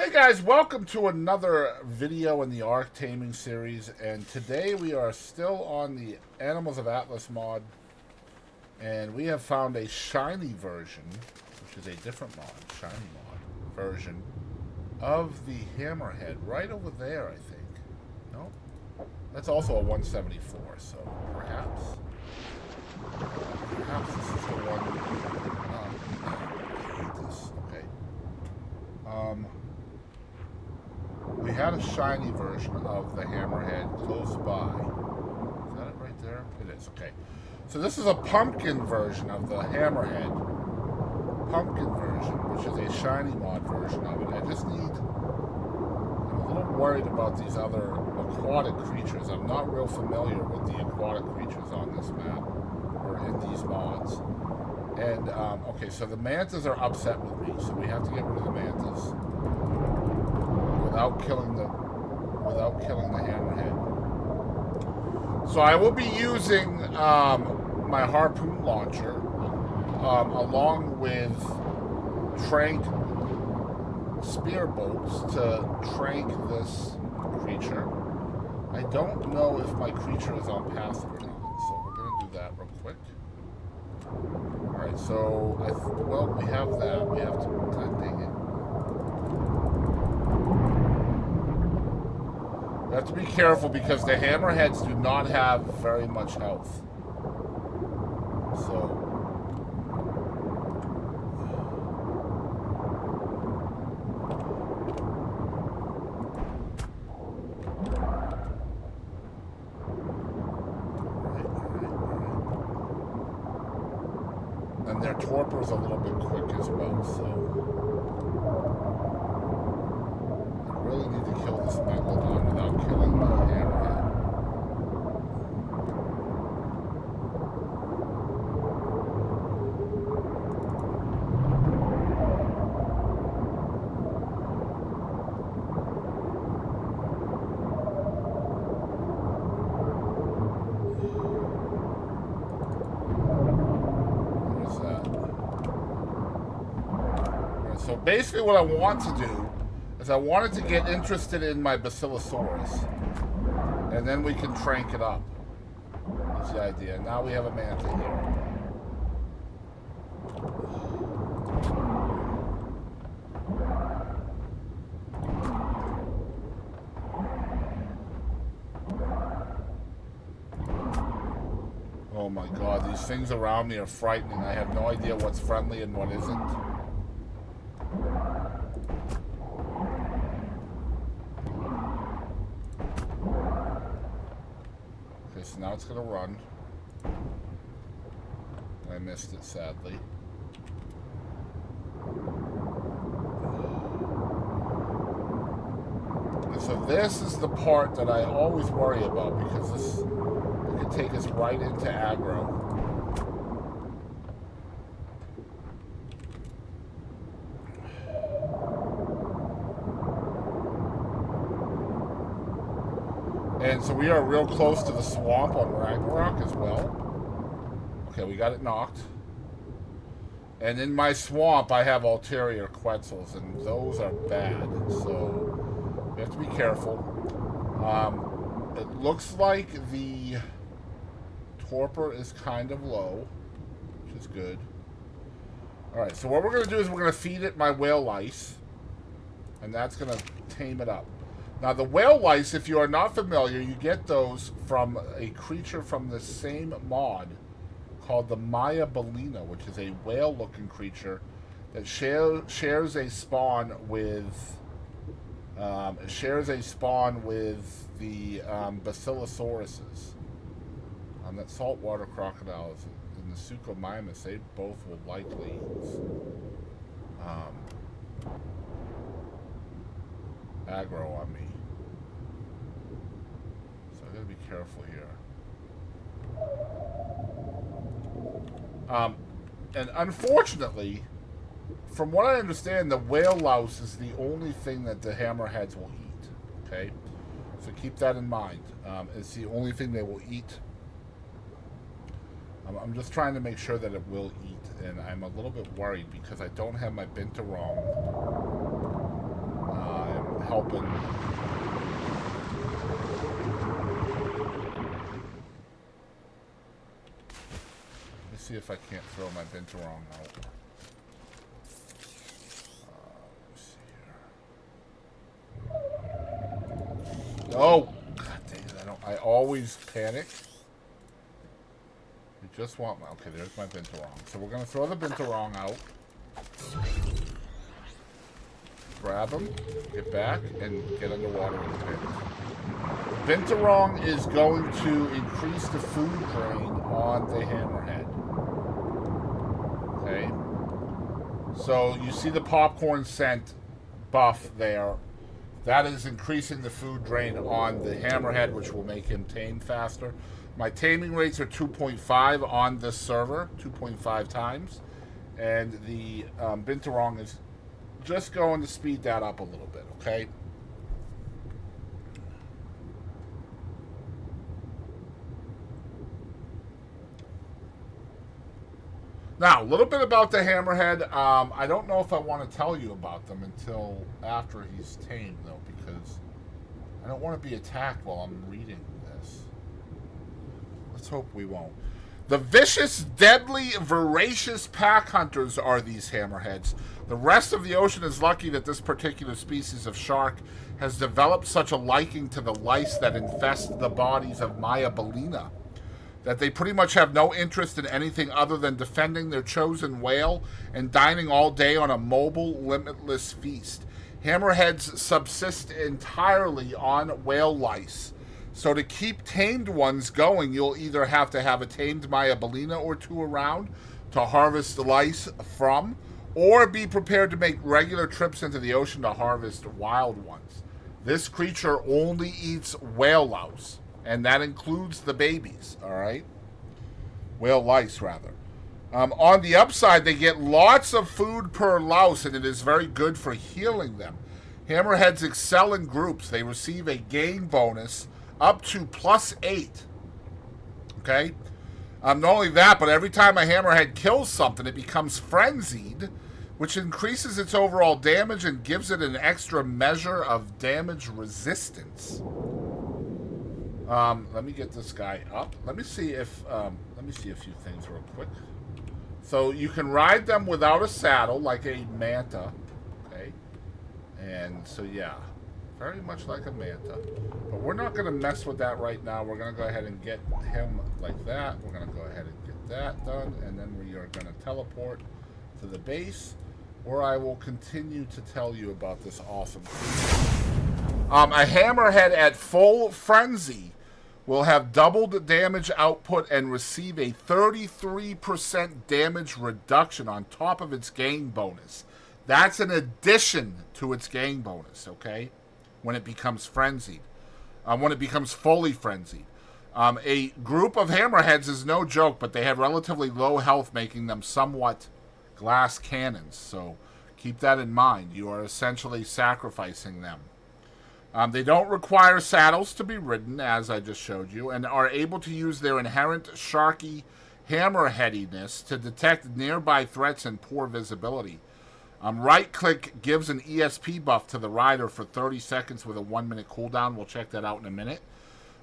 Hey guys, welcome to another video in the Ark Taming series, and today we are still on the Animals of Atlas mod, and we have found a shiny version, which is a different mod, shiny mod version of the Hammerhead right over there, I think. No? That's also a 174, so perhaps this is the one. I hate this. Okay. We had a shiny version of the Hammerhead close by. Is that it right there? It is, okay. So this is a pumpkin version of the Hammerhead. Pumpkin version, which is a shiny mod version of it. I'm a little worried about these other aquatic creatures. I'm not real familiar with the aquatic creatures on this map, or in these mods. And, okay, so the mantas are upset with me, so we have to get rid of the mantas without killing the Hammerhead. So I will be using my harpoon launcher along with trank spear bolts to trank this creature. I don't know if my creature is on passive or not, so we're going to do that real quick. Alright, so, well, we have that. We have to, God dang it. We have to be careful because the Hammerheads do not have very much health. So. And their torpor's a little bit quick as well, so. I really need to kill this Megalodon without killing the Hammerhead. Where's that? Alright, so basically what I want to do is I wanted to get interested in my Basilosaurus, and then we can trank it up. That's the idea. Now we have a manta here. Oh my god, these things around me are frightening. I have no idea what's friendly and what isn't. So now it's going to run. I missed it, sadly. And so this is the part that I always worry about, because this could take us right into aggro. And so we are real close to the swamp on Ragnarok as well. Okay, we got it knocked. And in my swamp, I have ulterior Quetzals, and those are bad. So we have to be careful. It looks like the torpor is kind of low, which is good. Alright, so what we're going to do is we're going to feed it my whale lice, and that's going to tame it up. Now, the whale lice, if you are not familiar, you get those from a creature from the same mod called the Maya Balena, which is a whale-looking creature that shares a spawn with the Basilosauruses. That saltwater crocodiles and the Suchomimus, they both will likely aggro on me. So I gotta be careful here. And unfortunately, from what I understand, the whale louse is the only thing that the Hammerheads will eat. Okay? So keep that in mind. It's the only thing they will eat. I'm just trying to make sure that it will eat, and I'm a little bit worried because I don't have my binturong. helping. Let me see if I can't throw my binturong out. Oh, God dang it! I always panic. You just want my... Okay, there's my binturong. So we're gonna throw the binturong out. Grab him, get back, and get underwater in the pit. Binturong is going to increase the food drain on the hammerhead. Okay. So you see the popcorn scent buff there. That is increasing the food drain on the hammerhead, which will make him tame faster. My taming rates are 2.5 on this server, 2.5 times. And the binturong is just going to speed that up a little bit, okay? Now, a little bit about the hammerhead. I don't know if I want to tell you about them until after he's tamed, though, because I don't want to be attacked while I'm reading this. Let's hope we won't. The vicious, deadly, voracious pack hunters are these hammerheads. The rest of the ocean is lucky that this particular species of shark has developed such a liking to the lice that infest the bodies of Maya Ballina, that they pretty much have no interest in anything other than defending their chosen whale and dining all day on a mobile, limitless feast. Hammerheads subsist entirely on whale lice. So to keep tamed ones going, you'll either have to have a tamed Maya Ballina or two around to harvest the lice from, or be prepared to make regular trips into the ocean to harvest wild ones. This creature only eats whale louse, and that includes the babies, all right? Whale lice, rather. On the upside, they get lots of food per louse, and it is very good for healing them. Hammerheads excel in groups. They receive a gain bonus up to +8. Okay? Not only that, but every time a hammerhead kills something, it becomes frenzied, which increases its overall damage and gives it an extra measure of damage resistance. Let me get this guy up. Let me see a few things real quick. So you can ride them without a saddle, like a manta. Okay? And so yeah, very much like a manta. But we're not going to mess with that right now. We're going to go ahead and get him like that. We're going to go ahead and get that done. And then we are going to teleport to the base, where I will continue to tell you about this awesome creature. A hammerhead at full frenzy will have doubled damage output and receive a 33% damage reduction on top of its gain bonus. That's an addition to its gain bonus, okay? When it becomes frenzied. When it becomes fully frenzied. A group of hammerheads is no joke, but they have relatively low health, making them somewhat glass cannons. So keep that in mind. You are essentially sacrificing them. They don't require saddles to be ridden, as I just showed you, and are able to use their inherent sharky hammerheadiness to detect nearby threats and poor visibility. Right-click gives an ESP buff to the rider for 30 seconds with a 1-minute cooldown. We'll check that out in a minute.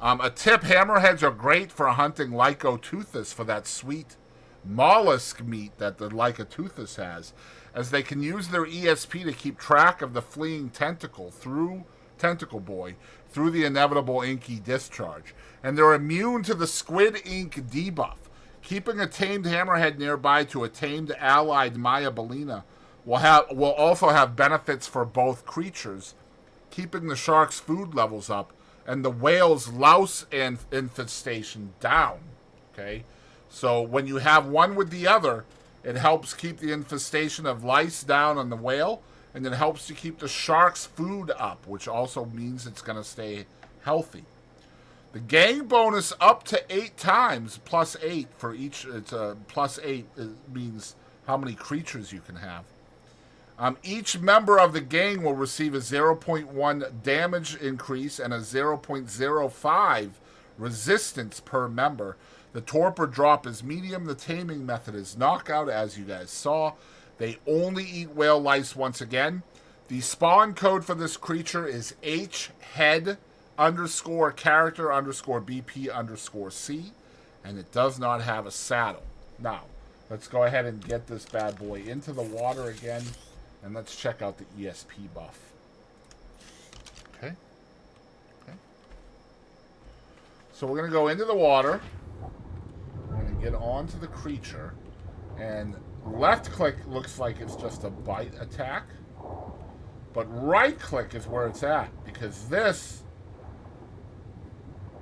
A tip, hammerheads are great for hunting Lycoteuthis for that sweet mollusk meat that the Lycoteuthis has, as they can use their ESP to keep track of the fleeing tentacle boy through the inevitable inky discharge. And they're immune to the squid ink debuff. Keeping a tamed hammerhead nearby to a tamed allied Maya Ballina will also have benefits for both creatures, keeping the shark's food levels up and the whale's louse infestation down. Okay? So when you have one with the other, it helps keep the infestation of lice down on the whale, and it helps to keep the shark's food up, which also means it's going to stay healthy. The gain bonus up to 8 times, +8 for each. It's a +8 means how many creatures you can have. Each member of the gang will receive a 0.1 damage increase and a 0.05 resistance per member. The torpor drop is medium. The taming method is knockout, as you guys saw. They only eat whale lice once again. The spawn code for this creature is HHead _ character _ BP _ C, and it does not have a saddle. Now, let's go ahead and get this bad boy into the water again, and let's check out the ESP buff. Okay. Okay. So we're going to go into the water. We're going to get onto the creature, and left click looks like it's just a bite attack, but right click is where it's at, because this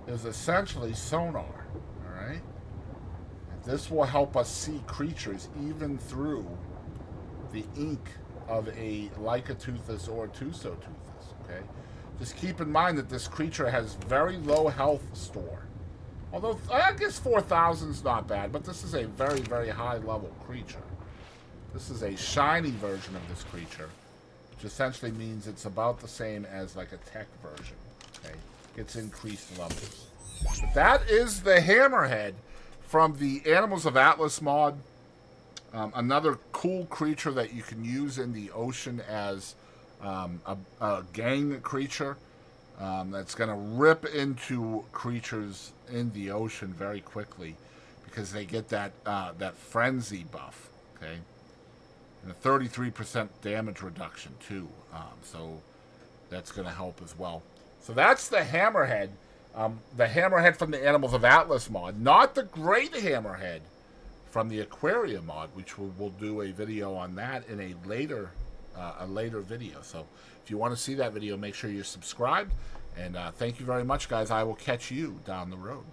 is essentially sonar, all right? And this will help us see creatures even through the ink of a Lycatothus or Tusoteuthus, okay? Just keep in mind that this creature has very low health store. Although, I guess 4,000 is not bad, but this is a very, very high level creature. This is a shiny version of this creature, which essentially means it's about the same as like a tech version, okay? It's increased levels. But that is the Hammerhead from the Animals of Atlas mod. Another cool creature that you can use in the ocean as a gang creature that's going to rip into creatures in the ocean very quickly because they get that that frenzy buff, okay? And a 33% damage reduction too, so that's going to help as well. So that's the Hammerhead from the Animals of Atlas mod, not the Great Hammerhead from the Aquarium mod, which we'll do a video on that in a later video. So if you want to see that video, make sure you're subscribed. And thank you very much, guys. I will catch you down the road.